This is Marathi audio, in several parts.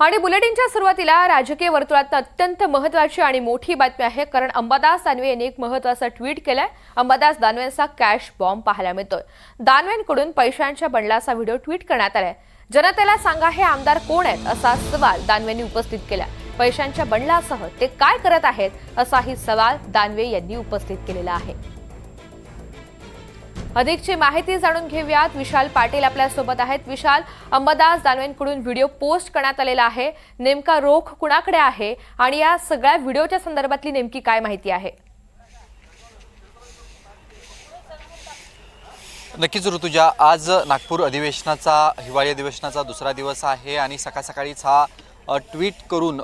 आणि बुलेटिनच्या सुरुवातीला राजकीय वर्तुळात अत्यंत महत्त्वाची आणि मोठी बातमी आहे, कारण अंबादास दानवे यांनी एक महत्त्वाचा ट्विट केलाय। अंबादास दानवेंचा कॅश बॉम्ब पाहायला मिळतोय। दानवेंकडून पैशांच्या बंडलाचा व्हिडिओ ट्विट करण्यात आलाय। जनतेला सांगा हे आमदार कोण आहेत असा सवाल दानवेंनी उपस्थित केला। पैशांच्या बंडलासह ते काय करत आहेत असाही सवाल दानवे यांनी उपस्थित केलेला आहे। अधिकची माहिती जाणून घेऊयात। विशाल पाटील आपल्या सोबत आहेत। विशाल, अंबादास दानवेंकडून व्हिडिओ पोस्ट करण्यात आलेला आहे, नेमका रोख कुणाकडे आहे आणि या सगळ्या व्हिडिओच्या संदर्भातली नेमकी काय माहिती आहे? नक्कीच ऋतुजा, आज नागपूर अधिवेशनाचा हिवाळी अधिवेशनाचा दुसरा दिवस आहे आणि सकाळीच हा ट्विट करून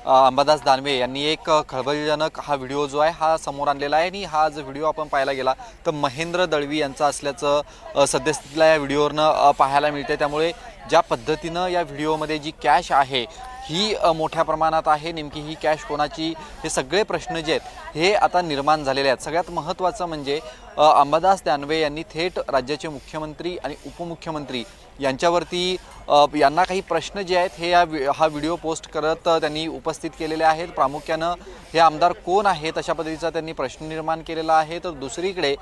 अंबादास दानवे यांनी एक खळबळजनक हा व्हिडिओ जो आहे हा समोर आणलेला आहे। आणि हा जो व्हिडिओ आपण पाहायला गेला तर महेंद्र दळवी यांचा असल्याचं सद्यस्थितीला या व्हिडिओवरनं पाहायला मिळते। त्यामुळे ज्या पद्धतीनं या व्हिडिओमध्ये जी कॅश आहे ही मोठ्या प्रमाणात आहे, नेमकी ही कॅश कोणाची, हे सगळे प्रश्न जे आहेत हे आता निर्माण झालेले आहेत। सगळ्यात महत्त्वाचं म्हणजे अंबादास दानवे यांनी थेट राज्याचे मुख्यमंत्री आणि उपमुख्यमंत्री यांच्यावरती यांना काही प्रश्न जे आहेत हे हा व्हिडिओ पोस्ट करत त्यांनी उपस्थित केलेले आहेत। प्रामुख्यानं हे आमदार कोण आहेत अशा पद्धतीचा त्यांनी प्रश्न निर्माण केलेला आहे। तर दुसरीकडे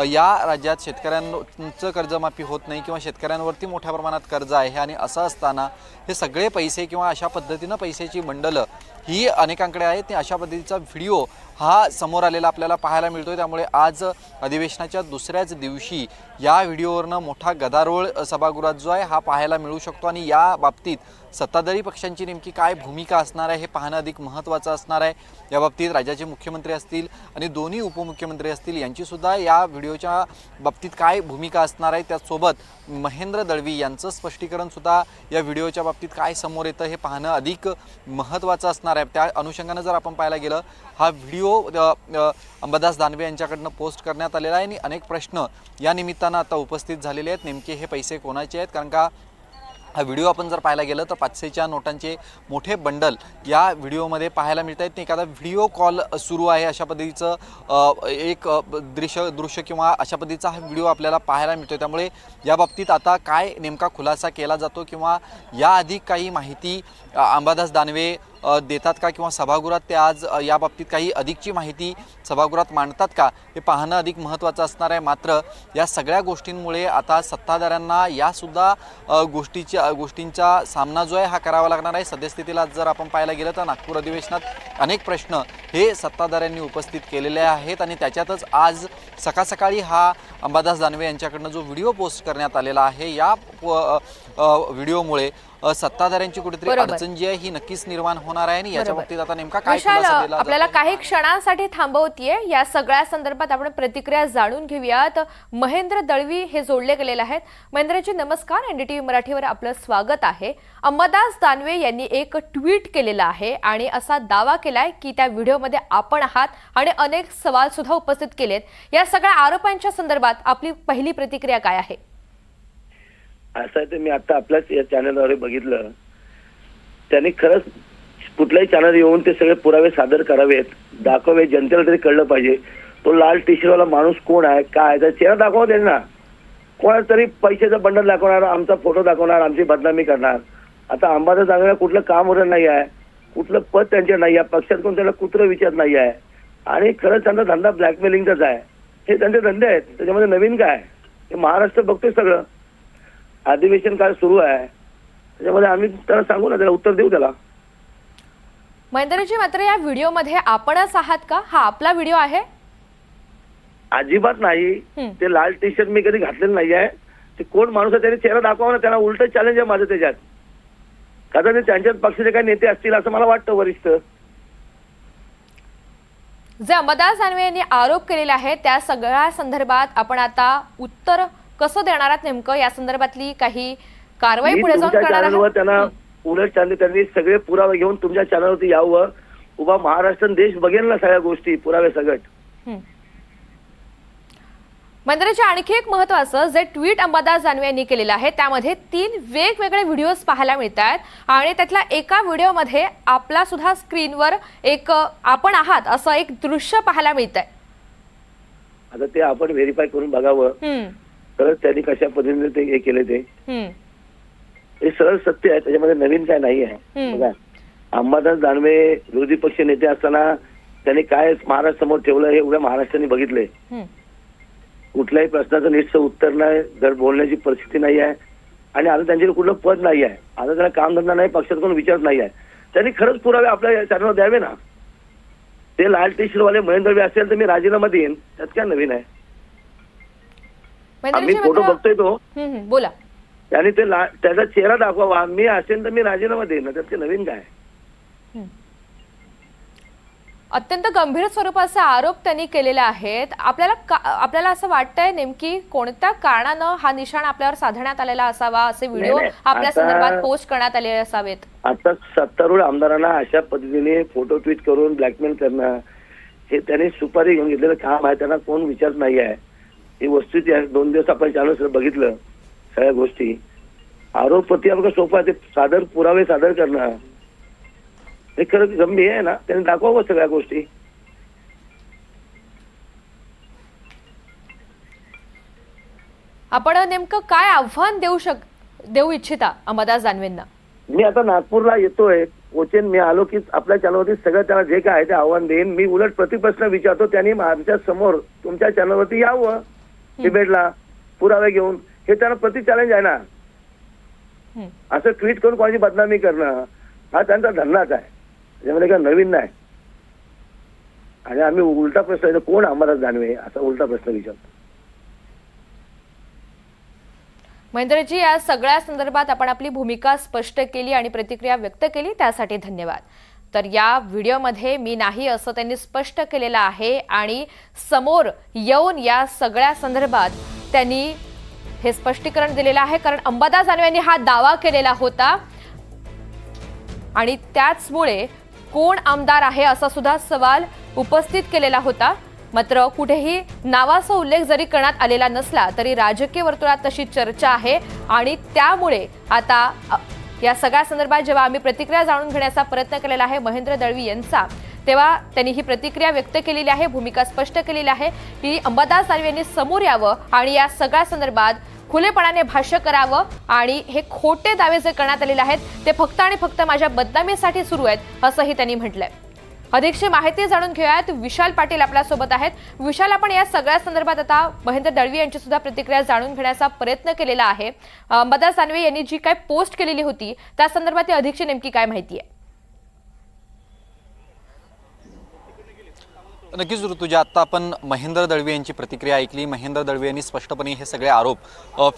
या राज्यात शेतकऱ्यांचं कर्जमाफी होत नाही किंवा शेतकऱ्यांवरती मोठ्या प्रमाणात कर्ज आहे आणि असं असताना हे सगळे पैसे किंवा अशा पद्धतीनं पैशाची बंडलं ही अनेकांकडे आहेत। अशा पद्धतीचा व्हिडिओ हा समोर आलेला आपल्याला पाहायला मिळतोय। त्यामुळे आज अधिवेशनाच्या दुसऱ्याच दिवशी या व्हिडिओवरनं मोठा गदारोळ सभागृहात जो आहे हा पाहायला मिळू शकतो आणि या बाबतीत सत्ताधारी पक्षांची नेमकी काय भूमिका असणार आहे हे पाहणं अधिक महत्त्वाचं असणार आहे। या बाबतीत राज्याचे मुख्यमंत्री असतील आणि दोन्ही उपमुख्यमंत्री असतील यांचीसुद्धा या व्हिडिओच्या बाबतीत काय भूमिका असणार आहे, त्याचसोबत महेंद्र दळवी यांचं स्पष्टीकरणसुद्धा या व्हिडिओच्या बाबतीत काय समोर येतं हे पाहणं अधिक महत्त्वाचं असणार आहे। त्या अनुषंगानं जर आपण पाहायला गेलं हा व्हिडिओ अंबादास दानवे यांच्याकडनं पोस्ट करण्यात आलेला आहे आणि अनेक प्रश्न या निमित्तानं आता उपस्थित झालेले आहेत। नेमके हे पैसे कोणाचे आहेत, कारण का हा व्हिडिओ आपण जर पाहायला गेलं तर 500च्या नोटांचे मोठे बंडल या व्हिडिओमध्ये पाहायला मिळत आहेत। एखादा व्हिडिओ कॉल सुरू आहे अशा पद्धतीचं एक दृश्य किंवा अशा पद्धतीचा हा व्हिडिओ आपल्याला पाहायला मिळतो। त्यामुळे या बाबतीत आता काय नेमका खुलासा केला जातो किंवा याआधी काही माहिती अंबादास दानवे देतात का किंवा सभागृहात ते आज या बाबतीत काही अधिकची माहिती सभागृहात मांडतात का हे पाहणं अधिक महत्त्वाचं असणार आहे। मात्र या सगळ्या गोष्टींमुळे आता सत्ताधाऱ्यांना यासुद्धा गोष्टींचा सामना जो आहे हा करावा लागणार आहे। सद्यस्थितीला जर आपण पाहायला गेलं तर नागपूर अधिवेशनात अनेक प्रश्न हे सत्ताधाऱ्यांनी उपस्थित केलेले आहेत आणि त्याच्यातच आज सकाळी हा अंबादास दानवे यांच्याकडनं जो व्हिडिओ पोस्ट करण्यात आलेला आहे या व्हिडिओमुळे सत्ताधाऱ्यांची कुठेतरी अडचण जी आहे ही नक्कीच निर्माण होणार आहे आणि याच्या बाबतीत आता नेमका काय खुलासा दिला आपल्याला काही क्षणांसाठी थांबवतीये। या सगळ्या संदर्भात आपण प्रतिक्रिया जाणून घेऊयात। महेंद्र दळवी हे जोडले गेलेले आहेत। महेंद्रजी नमस्कार, एनडीटीव्ही मराठीवर आपलं स्वागत आहे। अंबादास दानवे यांनी एक ट्विट केलेला आहे आणि असा दावा केलाय की त्या व्हिडिओमध्ये आपण आहात आणि अनेक सवाल सुद्धा उपस्थित केलेत। या सगळ्या आरोपांच्या संदर्भात आपली पहिली प्रतिक्रिया काय आहे? असं आहे, ते मी आता आपल्याच या चॅनलवर बघितलं, त्यांनी खरंच कुठल्याही चॅनल येऊन ते सगळे पुरावे सादर करावेत, दाखवावे, जनतेला तरी कळलं पाहिजे तो लाल टी शर्टवाला माणूस कोण आहे, काय आहे, चेहरा दाखवा त्यांना। कोणाला तरी पैशाचा बंडल दाखवणार, आमचा फोटो दाखवणार, आमची बदनामी करणार। आता अंबादास दानवेला कुठलं काम वगैरे नाही आहे, कुठलं पद त्यांच्या नाही आहे, पक्षात कोण त्याला कुत्र विचार नाही आहे आणि खरंच त्यांचा धंदा ब्लॅकमेलिंगचाच आहे। हे त्यांचे धंदे आहेत, त्याच्यामध्ये नवीन काय? हे महाराष्ट्र बघतोय सगळं। अधिवेशन काळ सुरू आहे, त्याच्यामध्ये आम्ही त्याला सांगू ना, त्याला उत्तर देऊ त्याला। महेंद्रजी, मात्र या व्हिडिओमध्ये आपणच आहात का? हा आपला व्हिडिओ आहे? अजिबात नाही। ते लाल टी शर्ट मी कधी घातलेलं नाही आहे। ते कोण माणूस आहे त्याने चेहरा दाखवा ना, त्यांना उलट चॅलेंज आहे माझं त्याच्यात। कारण ते त्यांच्याच पक्षाचे काही नेते असतील असं मला वाटतं, वरिष्ठ जे अंबादास दानवे यांनी आरोप केलेला आहे त्या सगळ्या संदर्भात आपण आता उत्तर कसं देणार आहात? नेमकं या संदर्भातली काही कारवाई पुढे जाऊन करणार आहात? त्यांना उलट त्यांनी सगळे पुरावे घेऊन तुमच्या चॅनलवरती यावं, उभा महाराष्ट्र देश बघेल ना सगळ्या गोष्टी, पुरावे सगळं। महेंद्रजी, आणखी एक महत्त्वाचं जे ट्विट अंबादास दानवे यांनी केलेलं आहे त्यामध्ये 3 वेगवेगळे व्हिडिओज पाहायला मिळतात आणि त्यातल्या एका व्हिडिओमध्ये आपला सुद्धा स्क्रीनवर एक आपण आहात असं एक दृश्य पाहायला मिळतंय। आता ते आपण व्हेरीफाय करून बघावं खरंच त्यांनी कशा पद्धतीने ते हे केले ते। हे सरळ सत्य आहे, त्याच्यामध्ये नवीन काय नाही आहे. बघा, अंबादास दानवे विरोधी पक्ष नेते असताना त्यांनी काय महाराष्ट्र समोर ठेवलं हे एवढ्या महाराष्ट्राने बघितलंय. कुठल्याही प्रश्नाचं नीटचं उत्तर नाही, जर बोलण्याची परिस्थिती नाही आहे आणि आता त्यांच्याकडे कुठलं पद नाही आहे, आता त्यांना कामधंदा नाही, पक्षात कोण विचारत नाही आहे. त्यांनी खरंच पुरावे आपल्या चॅनलवर द्यावे ना. ते लाल टी शर्टवाले महेंद्र दळवी असेल तर मी राजीनामा देईन, त्यात काय नवीन आहे. आम्ही फोटो बघतोय तो, बोला. त्यांनी ते त्याचा चेहरा दाखवावा, मी असेल तर मी राजीनामा देईन, त्यात काय नवीन काय. अत्यंत गंभीर स्वरूपाचे आरोप त्यांनी केलेले आहेत. आपल्याला असं वाटतंय नेमकी कोणत्या कारणानं हा निशाण आपल्यावर साधण्यात आलेला असावा, असे व्हिडिओ आपल्या संदर्भात पोस्ट करण्यात आलेले असावेत. आता सत्तारूढ आमदारांना अशा पद्धतीने फोटो ट्विट करून ब्लॅकमेल करणं हे त्यांनी सुपारी घेऊन घेतलेलं काम आहे. त्यांना कोण विचारत नाही आहे. ही वस्तुस्थिती आहे. 2 दिवस आपण चॅनल बघितलं सगळ्या गोष्टी. आरोप प्रत्यारोप सोपं आहे, ते पुरावे सादर करणं हे खरंच गंभीर आहे ना. त्यांनी दाखवावं सगळ्या गोष्टी. आपण नेमकं काय आव्हान देऊ इच्छिता अंबादास दानवेंना? मी आता नागपूरला येतोय, पोचेन, मी आलो की आपल्या चॅनलवरती सगळं त्याला जे काय आहे ते आव्हान देईन. मी उलट प्रतिप्रश्न विचारतो, त्यांनी आमच्या समोर तुमच्या चॅनलवरती यावं डिबेटला पुरावे घेऊन. हे त्यांना प्रति चॅलेंज आहे ना. असं ट्विट करून कोणाची बदनामी करणं हा त्यांचा धंदाच आहे, त्याच्यामध्ये काय नवीन नाही. आणि आम्ही उलटा प्रश्न, कोण अंबादास दानवे असा उलटा प्रश्न विचारतो. महेंद्रजी, या सगळ्या संदर्भात आपण आपली भूमिका स्पष्ट केली आणि प्रतिक्रिया व्यक्त केली, त्यासाठी धन्यवाद. तर या व्हिडिओमध्ये मी नाही असं त्यांनी स्पष्ट केलेलं आहे आणि समोर येऊन या सगळ्या संदर्भात त्यांनी हे स्पष्टीकरण दिलेलं आहे. कारण अंबादास दानवे यांनी हा दावा केलेला होता आणि त्याचमुळे कोण आमदार आहे असा सुद्धा सवाल उपस्थित केलेला होता. मात्र कुठेही नावाचा उल्लेख जरी करण्यात आलेला नसला तरी राजकीय वर्तुळात तशी चर्चा आहे आणि त्यामुळे आता या सगळ्या संदर्भात जेव्हा आम्ही प्रतिक्रिया जाणून घेण्याचा प्रयत्न केलेला आहे महेंद्र दळवी यांचा, तेव्हा त्यांनी ही प्रतिक्रिया व्यक्त केलेली आहे, भूमिका स्पष्ट केलेली आहे की अंबादास दानवे यांनी समोर यावं आणि या सगळ्या संदर्भात खुलेपणाने भाष्य करावं आणि हे खोटे दावे जे करण्यात आलेले आहेत ते फक्त आणि फक्त माझ्या बदनामीसाठी सुरू आहेत असंही त्यांनी म्हटलंय. अधिकची माहिती जाणून घेऊयात. विशाल पाटील आपल्यासोबत आहेत. विशाल, आपण या सगळ्या संदर्भात आता महेंद्र दळवी यांची सुद्धा प्रतिक्रिया जाणून घेण्याचा प्रयत्न केलेला आहे. अंबादास दानवे यांनी जी काय पोस्ट केलेली होती त्या संदर्भात अधिकची नेमकी काय माहिती आहे? नक्कीच ऋतुजा, आत्ता आपण महेंद्र दळवी यांची प्रतिक्रिया ऐकली. महेंद्र दळवी यांनी स्पष्टपणे हे सगळे आरोप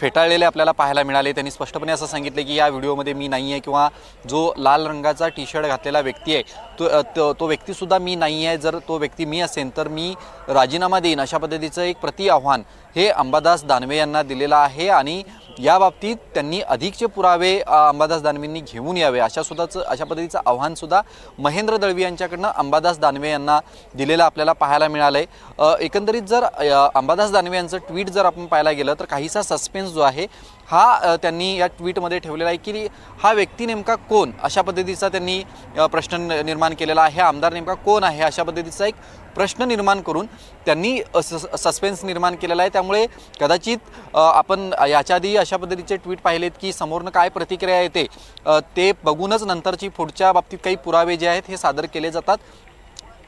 फेटाळलेले आपल्याला पाहायला मिळाले. त्यांनी स्पष्टपणे असं सांगितले की या व्हिडिओमध्ये मी नाही आहे किंवा जो लाल रंगाचा टी शर्ट घातलेला व्यक्ती आहे तो व्यक्तीसुद्धा मी नाही आहे. जर तो व्यक्ती मी असेल तर मी राजीनामा देईन, अशा पद्धतीचं एक प्रति आव्हान हे अंबादास दानवे यांना दिलेलं आहे आणि या बाबतीत त्यांनी अधिकचे पुरावे अंबादास दानवेंनी घेऊन यावे अशा पद्धतीचं आव्हानसुद्धा महेंद्र दळवी यांच्याकडनं अंबादास दानवे यांना दिलेलं आपल्याला पाहायला मिळालं आहे. एकंदरीत जर अंबादास दानवे यांचं ट्विट जर आपण पाहायला गेलं तर काहीसा सस्पेन्स जो आहे हा त्यांनी या ट्विटमध्ये ठेवलेला आहे की हा व्यक्ती नेमका कोण, अशा पद्धतीचा त्यांनी प्रश्न निर्माण केलेला आहे. आमदार नेमका कोण आहे अशा पद्धतीचा एक प्रश्न निर्माण करून त्यांनी सस्पेन्स निर्माण केलेला आहे. त्यामुळे कदाचित आपण याच्या आधी अशा पद्धतीचे ट्विट पाहिलेत की समोरनं काय प्रतिक्रिया येते ते बघूनच नंतरची पुढच्या बाबतीत काही पुरावे जे आहेत हे सादर केले जातात.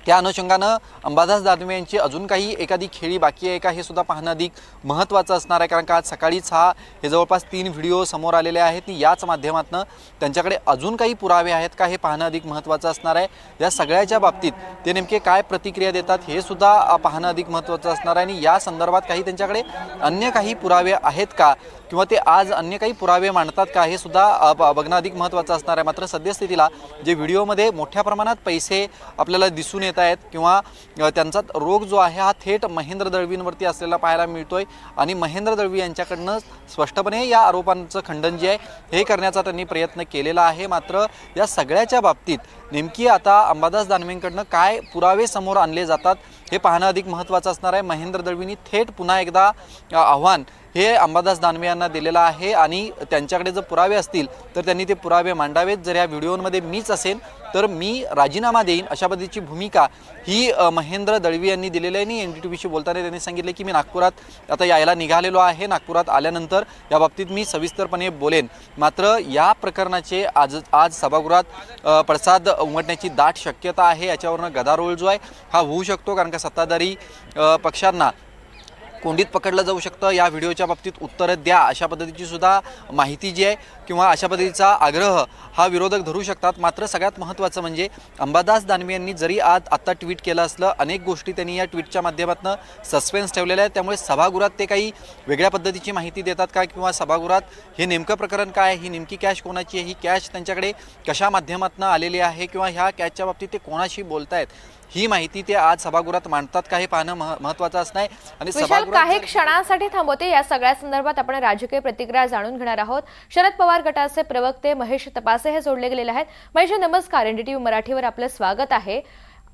त्या अनुषंगानं अंबादास दानवे यांची अजून काही एखादी खेळी बाकी आहे का हे सुद्धा पाहणं अधिक महत्त्वाचं असणार आहे. कारण का आज सकाळीच हे जवळपास 3 व्हिडिओ समोर आलेले आहेत. याच माध्यमातून त्यांच्याकडे अजून काही पुरावे आहेत का हे पाहणं अधिक महत्त्वाचं असणार आहे. या सगळ्याच्या बाबतीत ते नेमके काय प्रतिक्रिया देतात हे सुद्धा पाहणं अधिक महत्त्वाचं असणार आहे. आणि या संदर्भात काही त्यांच्याकडे अन्य काही पुरावे आहेत का किंवा ते आज अन्य काही पुरावे मांडतात का हे सुद्धा बघणं अधिक महत्त्वाचं असणार आहे. मात्र सद्यस्थितीला जे व्हिडिओमध्ये मोठ्या प्रमाणात पैसे आपल्याला दिसून येत आहेत किंवा त्यांचा रोग जो आहे हा थेट महेंद्र दळवींवरती असलेला पाहायला मिळतोय आणि महेंद्र दळवी यांच्याकडनं स्पष्टपणे या आरोपांचं खंडन जे आहे हे करण्याचा त्यांनी प्रयत्न केलेला आहे. मात्र या सगळ्याच्या बाबतीत नेमकी आता अंबादास दानवेंकडनं काय पुरावे समोर आणले जातात हे पाहणं अधिक महत्त्वाचं असणार आहे. महेंद्र दळवींनी थेट पुन्हा एकदा आव्हान हे अंबादास दानवे यांना दिलेलं आहे आणि त्यांच्याकडे जर पुरावे असतील तर त्यांनी ते पुरावे मांडावेत. जर या व्हिडिओमध्ये मीच असेल तर मी राजीनामा देईन अशा पद्धतीची भूमिका ही महेंद्र दळवी यांनी दिलेली आहे. आणि NDTVशी बोलताना त्यांनी सांगितले की मी नागपुरात आता यायला निघालेलो आहे, नागपुरात आल्यानंतर याबाबतीत मी सविस्तरपणे बोलेन. मात्र या प्रकरणाचे आज सभागृहात पडसाद उमटण्याची दाट शक्यता आहे. याच्यावरनं गदारोळ जो आहे हा होऊ शकतो, कारण का सत्ताधारी पक्षांना कोंडीत पकडलं जाऊ शकतं. या व्हिडिओच्या बाबतीत उत्तरं द्या अशा पद्धतीची सुद्धा माहिती जी आहे किंवा अशा पद्धतीचा आग्रह हा विरोधक धरू शकतात. मात्र सगळ्यात महत्त्वाचं म्हणजे अंबादास दानवे यांनी जरी आत्ता ट्विट केलं असलं, अनेक गोष्टी त्यांनी या ट्विटच्या माध्यमातून सस्पेन्स ठेवलेल्या आहेत. त्यामुळे सभागृहात ते काही वेगळ्या पद्धतीची माहिती देतात का, किंवा सभागृहात हे नेमकं प्रकरण काय, ही नेमकी कॅश कोणाची आहे, ही कॅश त्यांच्याकडे कशा माध्यमातून आलेली आहे, किंवा ह्या कॅशच्या बाबतीत ते कोणाशी बोलतायत, ही माहिती ते आज सभागृहात मांडतात का हे पाहणं महत्त्वाचं असणार आहे. आणि विशाल, काही क्षणांसाठी थांबवते. या सगळ्या संदर्भात आपण राजकीय प्रतिक्रिया जाणून घेणार आहोत. शरद पवार गटाचे प्रवक्ते महेश तपासे हे जोडले गेलेले आहेत. महेश, नमस्कार. NDTV मराठीवर आपलं स्वागत आहे.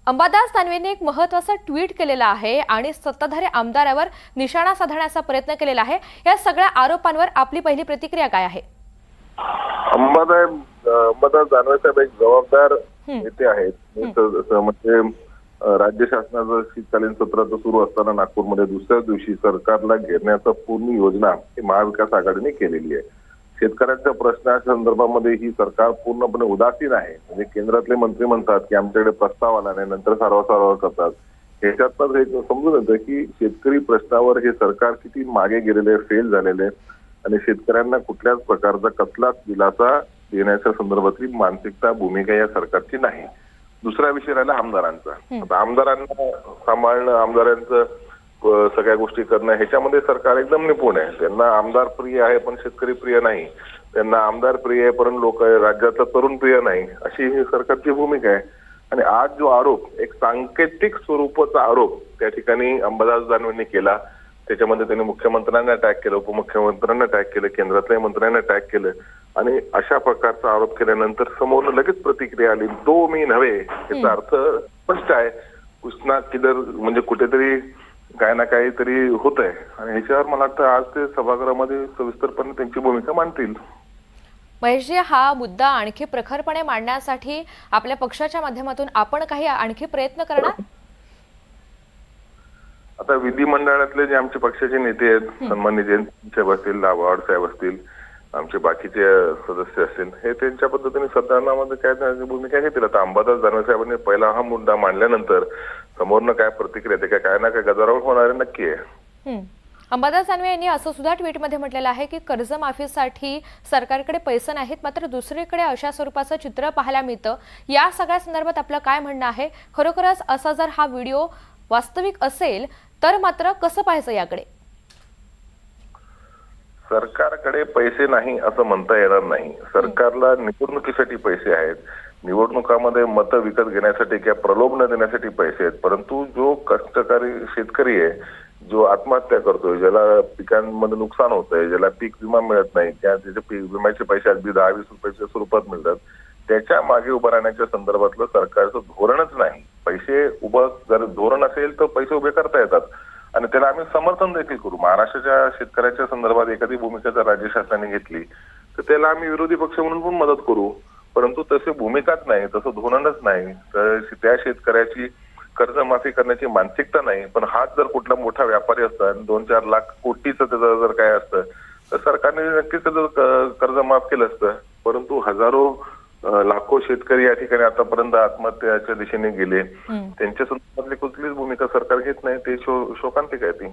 अंबादास दानवेंनी एक महत्त्वाचा ट्विट केलेला आहे आणि सत्ताधारी आमदारावर निशाणा साधण्याचा प्रयत्न केलेला आहे. या सगळ्या आरोपांवर आपली पहिली प्रतिक्रिया काय आहे? अंबादास दानवे साहेब एक जबाबदार नेते आहेत. म्हणजे राज्य शासनाचं शीतकालीन सत्र सुरू असताना नागपूरमध्ये दुसऱ्याच दिवशी सरकारला घेरण्याचा पूर्ण योजना ही महाविकास आघाडीने केलेली आहे. शेतकऱ्यांच्या प्रश्नाच्या संदर्भामध्ये ही सरकार पूर्णपणे उदासीन आहे. म्हणजे केंद्रातले मंत्री म्हणतात की आमच्याकडे प्रस्ताव आला नाही, नंतर सारवा करतात. ह्याच्यातच हे समजून येतं की शेतकरी प्रश्नावर हे सरकार किती मागे गेलेले, फेल झालेले आणि शेतकऱ्यांना कुठल्याच प्रकारचा कसलाच दिलासा देण्याच्या संदर्भातली मानसिकता, भूमिका या सरकारची नाही. दुसरा विषय राहिला आमदारांचा. आता आमदारांना सांभाळणं, आमदारांचं सगळ्या गोष्टी करणं ह्याच्यामध्ये सरकार एकदम निपुण आहे. त्यांना आमदार प्रिय आहे पण शेतकरी प्रिय नाही, त्यांना आमदार प्रिय आहे पण लोक राज्याचा तरुण प्रिय नाही, अशी ही सरकारची भूमिका आहे. आणि आज जो आरोप, एक सांकेतिक स्वरूपाचा आरोप त्या ठिकाणी अंबादास दानवेंनी केला, त्याच्यामध्ये त्यांनी मुख्यमंत्र्यांना अटॅक केलं, उपमुख्यमंत्र्यांना अटॅक केलं, केंद्रातल्या मंत्र्यांना अटॅक केलं आणि अशा प्रकारचा आरोप केल्यानंतर समोर लगेच प्रतिक्रिया आली. तो मी नव्हे, याचा अर्थ स्पष्ट आहे. कृष्णा किदर म्हणजे कुठेतरी काय ना काहीतरी होत आहे आणि ह्याच्यावर मला वाटतं आज ते सभागृहामध्ये सविस्तरपणे त्यांची भूमिका मांडतील. महेशजी, हा मुद्दा आणखी प्रखरपणे मांडण्यासाठी आपल्या पक्षाच्या माध्यमातून आपण काही आणखी प्रयत्न करणार? आता विधिमंडळातले जे आमचे पक्षाचे नेते आहेत, सन्माननीय जयंत साहेब असतील, आव्हाड साहेब असतील, आमचे बाकीचे सदस्य असतील, हे त्यांच्या पद्धतीने सदनामध्ये काय भूमिका घेतील. आता अंबादास दानवे साहेबांनी पहिला हा मुद्दा मांडल्यानंतर समोरनं काय प्रतिक्रिया येते, काय ना काय गदारोळ होणारे नक्की आहे. अंबादास दानवे यांनी असं सुद्धा ट्विटमध्ये म्हटलेलं आहे की कर्जमाफीसाठी सरकारकडे पैसे नाहीत, मात्र दुसरीकडे अशा स्वरूपाचं चित्र पाहायला मिळतं. या सगळ्या संदर्भात आपलं काय म्हणणं आहे? खरोखरच असा जर हा व्हिडिओ वास्तविक असेल तर मात्र कसं पाहायचं याकडे? सरकारकडे पैसे नाही असं म्हणता येणार नाही. सरकारला निवडणुकीसाठी पैसे आहेत, निवडणुकामध्ये मतं विकत घेण्यासाठी किंवा प्रलोभन देण्यासाठी पैसे आहेत. परंतु जो कष्टकरी शेतकरी आहे, जो आत्महत्या करतोय, ज्याला पिकांमध्ये नुकसान होतंय, ज्याला पीक विमा मिळत नाही, त्याचे पीक विम्याचे पैसे अगदी 10-20 रुपयाच्या स्वरूपात मिळतात, त्याच्या मागे उभं राहण्याच्या संदर्भातलं सरकारचं धोरणच नाही. पैसे उभं जर धोरण असेल तर पैसे उभे करता येतात आणि त्याला आम्ही समर्थन देखील करू. महाराष्ट्राच्या शेतकऱ्याच्या संदर्भात एखादी भूमिका जर राज्य शासनाने घेतली तर त्याला आम्ही विरोधी पक्ष म्हणून पण मदत करू. परंतु तसे भूमिकाच नाही, तसं धोरणच नाही. तर त्या शेतकऱ्याची कर्जमाफी करण्याची मानसिकता नाही. पण हाच जर कुठला मोठा व्यापारी असता, 2-4 लाख कोटीचं त्याचं जर काय असतं तर सरकारने नक्कीच त्याचं कर्ज माफ केलं असतं. परंतु हजारो लाखो शेतकरी या ठिकाणी आतापर्यंत आत्महत्याच्या दिशेने गेले, त्यांच्या संदर्भातली कुठलीच भूमिका सरकार घेत नाही. ते शोकांतिक आहे ती.